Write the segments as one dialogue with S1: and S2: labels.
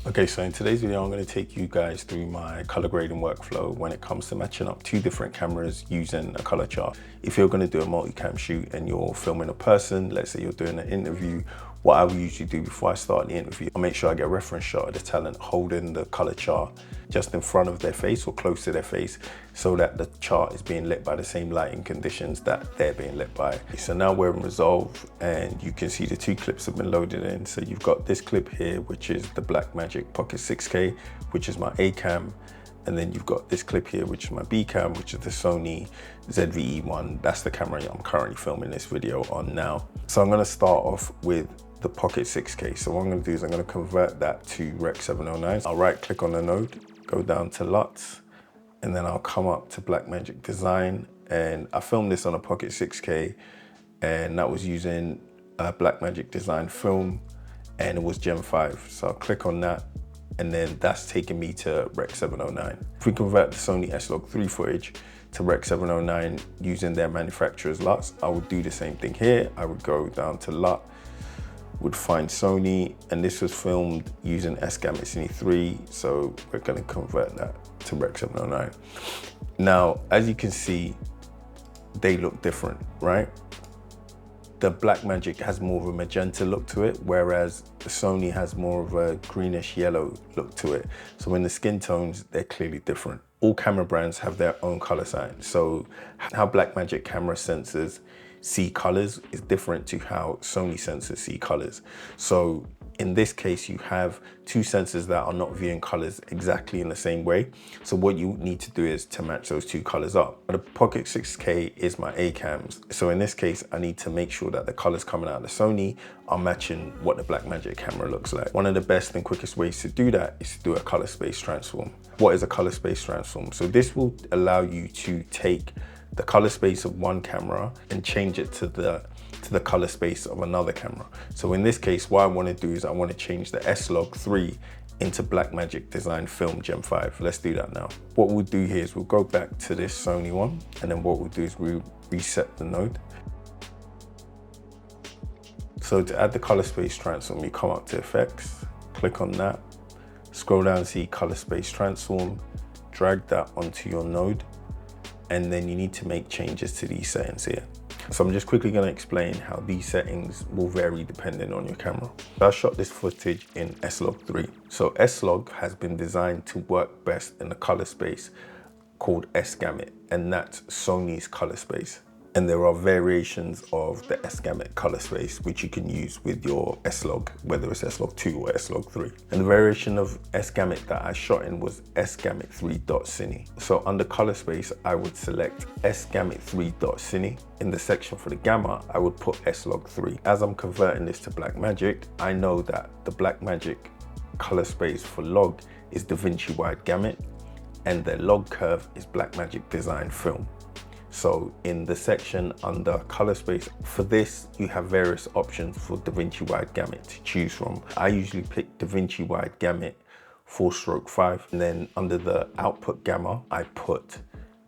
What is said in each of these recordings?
S1: Okay, so in today's video, I'm going to take you guys through my color grading workflow when it comes to matching up two different cameras using a color chart. If you're going to do a multicam shoot and you're filming a person, let's say you're doing an interview, what I will usually do before I start the interview, I'll make sure I get a reference shot of the talent holding the color chart just in front of their face or close to their face so that the chart is being lit by the same lighting conditions that they're being lit by. So now we're in Resolve and you can see the two clips have been loaded in. So you've got this clip here, which is the Blackmagic Pocket 6K, which is my A cam. And then you've got this clip here, which is my B cam, which is the Sony ZV-E1. That's the camera I'm currently filming this video on now. So I'm gonna start off with the Pocket 6K. So what I'm gonna do is I'm gonna convert that to Rec 709. I'll right click on the node, go down to LUTs, and then I'll come up to Blackmagic Design. And I filmed this on a Pocket 6K and that was using Blackmagic Design film and it was Gen 5. So I'll click on that and then that's taking me to Rec 709. If we convert the Sony S-Log3 footage to Rec 709 using their manufacturer's LUTs, I would do the same thing here. I would go down to LUT, would find Sony, and this was filmed using S-Gamut Cine 3, so we're gonna convert that to Rec 709. Now, as you can see, they look different, right? The Blackmagic has more of a magenta look to it, whereas the Sony has more of a greenish yellow look to it. So in the skin tones, they're clearly different. All camera brands have their own color sign. So how Blackmagic camera sensors see colors is different to how Sony sensors see colors. So in this case, you have two sensors that are not viewing colors exactly in the same way. So what you need to do is to match those two colors up. The Pocket 6K is my A cams. So in this case, I need to make sure that the colors coming out of the Sony are matching what the Blackmagic camera looks like. One of the best and quickest ways to do that is to do a color space transform. What is a color space transform? So this will allow you to take the color space of one camera and change it to the color space of another camera. So in this case, what I want to do is I want to change the S-Log3 into Blackmagic Design Film Gen 5. Let's do that now. What we'll do here is we'll go back to this Sony one, and then what we'll do is we'll reset the node. So to add the color space transform, you come up to Effects, click on that, scroll down, see Color Space Transform, drag that onto your node, and then you need to make changes to these settings here. So I'm just quickly going to explain how these settings will vary depending on your camera. I shot this footage in S-Log3. So S-Log has been designed to work best in a color space called S-Gamut, and that's Sony's color space. And there are variations of the S-Gamut color space which you can use with your S-Log, whether it's S-Log2 or S-Log3. And the variation of S-Gamut that I shot in was S-Gamut 3.Cine. So under color space, I would select S-Gamut 3.Cine. In the section for the gamma, I would put S-Log3. As I'm converting this to Blackmagic, I know that the Blackmagic color space for log is DaVinci Wide Gamut, and the log curve is Blackmagic Design Film. So in the section under color space, for this, you have various options for DaVinci Wide Gamut to choose from. I usually pick DaVinci Wide Gamut 4/5. And then under the output gamma, I put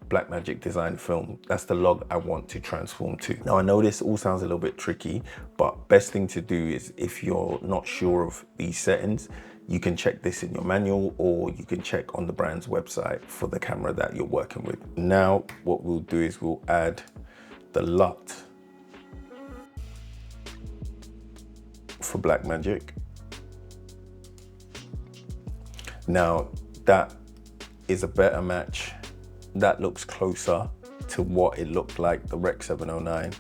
S1: Blackmagic Design Film. That's the log I want to transform to. Now I know this all sounds a little bit tricky, but best thing to do is if you're not sure of these settings, you can check this in your manual or you can check on the brand's website for the camera that you're working with. Now, what we'll do is we'll add the LUT for Blackmagic. Now, that is a better match. That looks closer to what it looked like, the Rec 709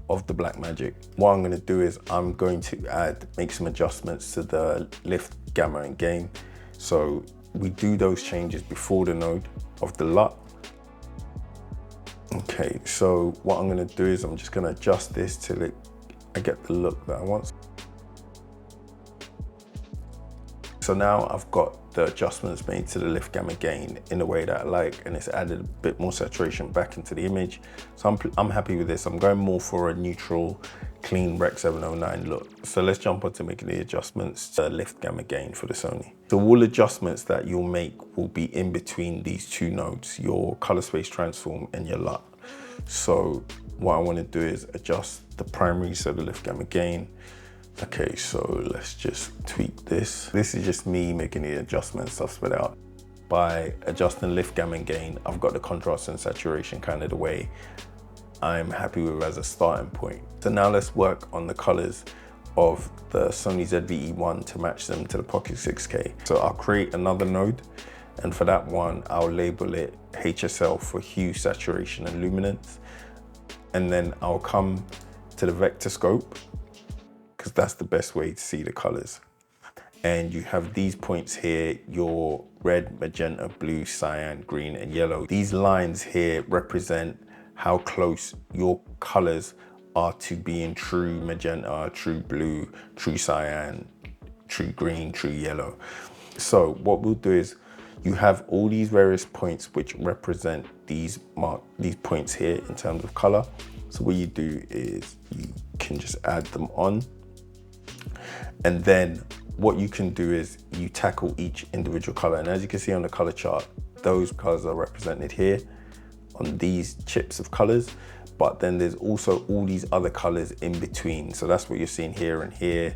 S1: of the Blackmagic. What I'm gonna do is I'm going to make some adjustments to the lift, gamma, and gain. So we do those changes before the node of the LUT. Okay, so what I'm gonna do is I'm just gonna adjust this till I get the look that I want. So now I've got the adjustments made to the lift, gamma, gain in a way that I like, and it's added a bit more saturation back into the image. So I'm happy with this. I'm going more for a neutral, clean Rec 709 look. So let's jump on to making the adjustments to lift, gamma, gain for the Sony. So all adjustments that you'll make will be in between these two nodes, your color space transform and your LUT. So what I want to do is adjust the primary, so the lift, gamma, gain, Okay, so let's just tweak this. This is just me making the adjustments I've spit out. By adjusting lift, gamma, and gain, I've got the contrast and saturation kind of the way I'm happy with as a starting point. So now let's work on the colors of the Sony ZV-E1 to match them to the Pocket 6K. So I'll create another node, and for that one, I'll label it HSL for hue, saturation, and luminance. And then I'll come to the vector scope, because that's the best way to see the colors. And you have these points here, your red, magenta, blue, cyan, green, and yellow. These lines here represent how close your colors are to being true magenta, true blue, true cyan, true green, true yellow. So what we'll do is you have all these various points which represent these points here in terms of color. So what you do is you can just add them on. And then what you can do is you tackle each individual color. And as you can see on the color chart, those colors are represented here on these chips of colors. But then there's also all these other colors in between. So that's what you're seeing here and here,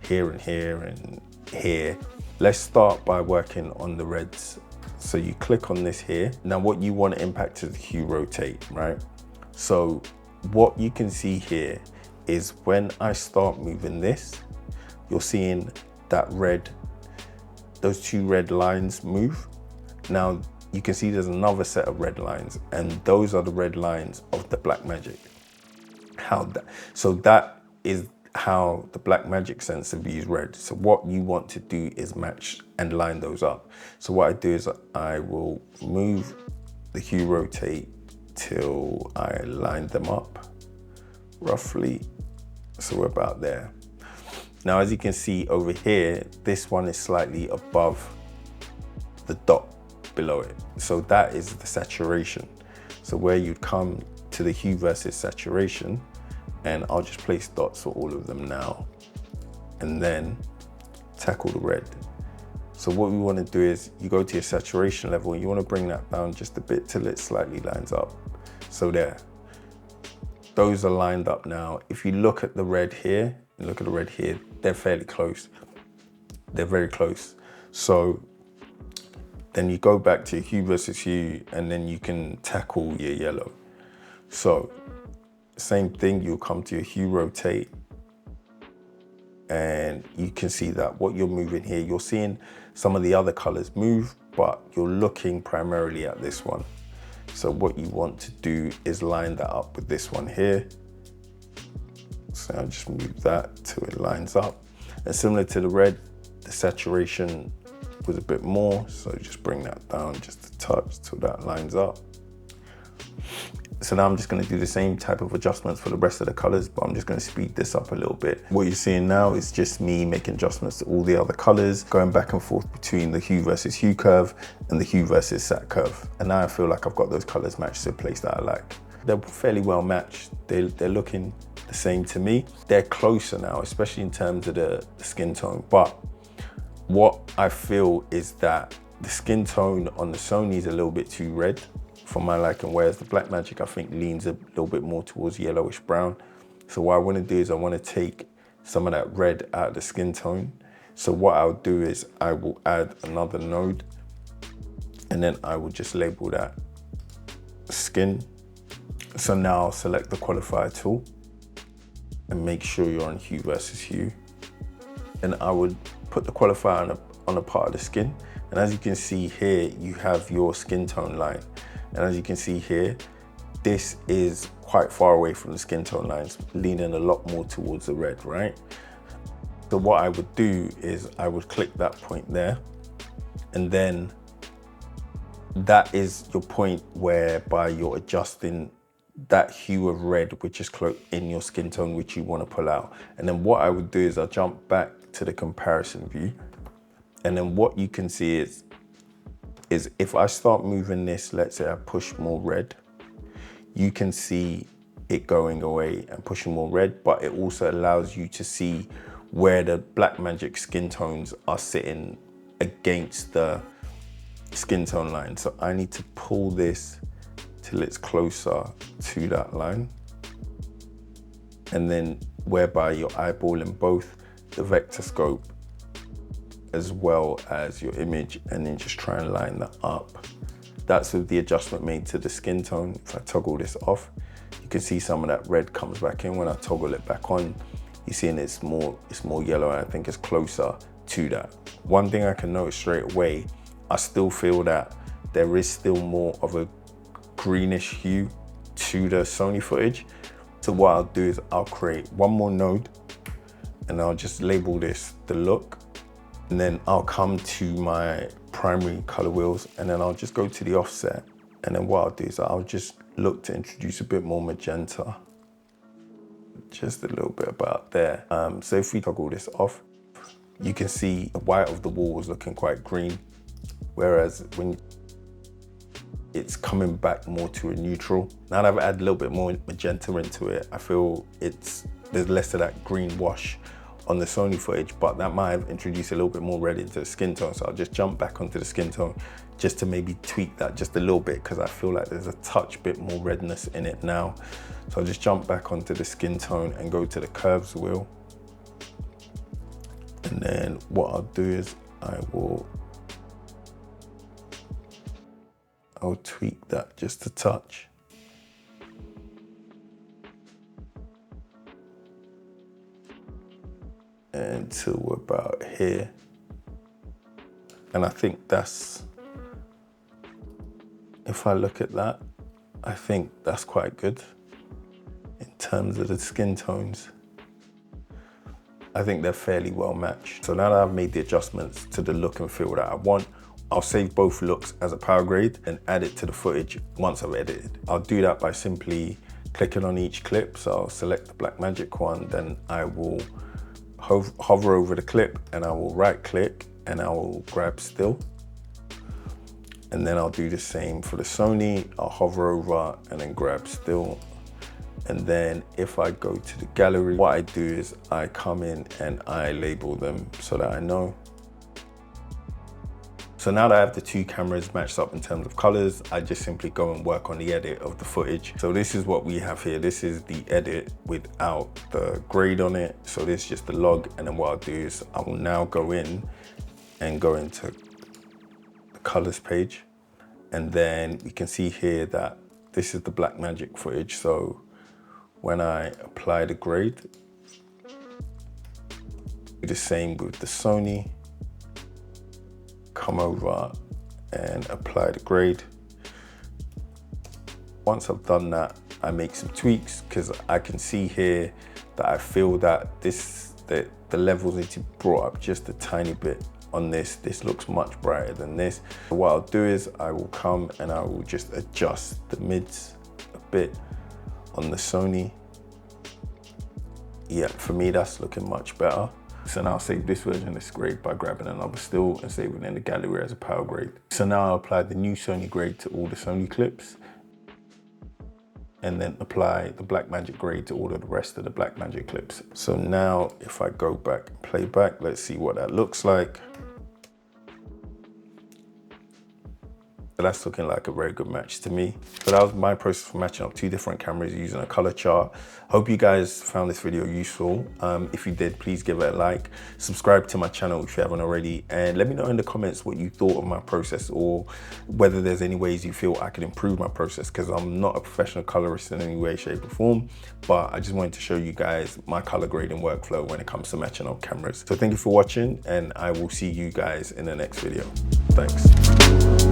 S1: here and here and here. Let's start by working on the reds. So you click on this here. Now what you want to impact is the hue rotate, right? So what you can see here is when I start moving this, you're seeing that red, those two red lines move. Now you can see there's another set of red lines, and those are the red lines of the black magic. So that is how the black magic sensor views red. So what you want to do is match and line those up. So what I do is I will move the hue rotate till I line them up roughly. So we're about there. Now, as you can see over here, this one is slightly above the dot below it. So that is the saturation. So where you'd come to the hue versus saturation, and I'll just place dots for all of them now, and then tackle the red. So what we want to do is you go to your saturation level and you want to bring that down just a bit till it slightly lines up. So there, those are lined up now. If you look at the red here, and look at the red here, they're fairly close. They're very close. So then you go back to hue versus hue, and then you can tackle your yellow. So same thing, you'll come to your hue rotate, and you can see that what you're moving here, you're seeing some of the other colors move, but you're looking primarily at this one. So what you want to do is line that up with this one here. So I'll just move that till it lines up. And similar to the red, the saturation was a bit more, so just bring that down just a touch till that lines up. So now I'm just gonna do the same type of adjustments for the rest of the colors, but I'm just gonna speed this up a little bit. What you're seeing now is just me making adjustments to all the other colors, going back and forth between the hue versus hue curve and the hue versus sat curve. And now I feel like I've got those colors matched to a place that I like. They're fairly well matched. They're looking the same to me. They're closer now, especially in terms of the skin tone. But what I feel is that the skin tone on the Sony is a little bit too red for my liking, whereas the Black Magic I think leans a little bit more towards yellowish brown. So what I want to do is I want to take some of that red out of the skin tone. So what I'll do is I will add another node, and then I will just label that skin. So now I'll select the qualifier tool and make sure you're on hue versus hue. And I would put the qualifier on a part of the skin. And as you can see here, you have your skin tone line. And as you can see here, this is quite far away from the skin tone lines, leaning a lot more towards the red, right? So what I would do is I would click that point there, and then that is your point whereby you're adjusting that hue of red, which is in your skin tone, which you want to pull out. And then what I would do is I'll jump back to the comparison view. And then what you can see is if I start moving this, let's say I push more red, you can see it going away and pushing more red, but it also allows you to see where the Black Magic skin tones are sitting against the skin tone line. So I need to pull this till it's closer to that line. And then whereby you're eyeballing both the vector scope as well as your image, and then just try and line that up. That's with the adjustment made to the skin tone. If I toggle this off, you can see some of that red comes back in. When I toggle it back on, you're seeing it's more yellow, and I think it's closer to that. One thing I can notice straight away, I still feel that there is still more of a greenish hue to the Sony footage. So what I'll do is I'll create one more node, and I'll just label this the look. And then I'll come to my primary color wheels, and then I'll just go to the offset. And then what I'll do is I'll just look to introduce a bit more magenta. Just a little bit about there. So if we toggle this off, you can see the white of the wall is looking quite green. Whereas when it's coming back more to a neutral. Now that I've added a little bit more magenta into it, I feel there's less of that green wash on the Sony footage, but that might have introduced a little bit more red into the skin tone. So I'll just jump back onto the skin tone just to maybe tweak that just a little bit, because I feel like there's a touch bit more redness in it now. So I'll just jump back onto the skin tone and go to the curves wheel. And then what I'll do is I'll tweak that just a touch. Until we're about here. And I think that's, if I look at that, I think that's quite good in terms of the skin tones. I think they're fairly well matched. So now that I've made the adjustments to the look and feel that I want, I'll save both looks as a power grade and add it to the footage once I've edited. I'll do that by simply clicking on each clip. So I'll select the Blackmagic one, then I will hover over the clip, and I will right click and I will grab still. And then I'll do the same for the Sony. I'll hover over and then grab still. And then if I go to the gallery, what I do is I come in and I label them so that I know. So now that I have the two cameras matched up in terms of colors, I just simply go and work on the edit of the footage. So this is what we have here. This is the edit without the grade on it. So this is just the log. And then what I'll do is I will now go in and go into the colors page. And then we can see here that this is the Blackmagic footage. So when I apply the grade, do the same with the Sony. Come over and apply the grade. Once I've done that, I make some tweaks, because I can see here that I feel that the levels need to be brought up just a tiny bit on this. This looks much brighter than this. So what I'll do is I will come and I will just adjust the mids a bit on the Sony. Yeah, for me, that's looking much better. So now I'll save this version of this grade by grabbing another still and save it in the gallery as a power grade. So now I'll apply the new Sony grade to all the Sony clips, and then apply the Blackmagic grade to all of the rest of the Blackmagic clips. So now if I go back and play back, let's see what that looks like. So that's looking like a very good match to me. So that was my process for matching up two different cameras using a color chart. Hope you guys found this video useful. If you did, please give it a like. Subscribe to my channel if you haven't already. And let me know in the comments what you thought of my process, or whether there's any ways you feel I could improve my process, because I'm not a professional colorist in any way, shape or form. But I just wanted to show you guys my color grading workflow when it comes to matching up cameras. So thank you for watching, and I will see you guys in the next video. Thanks.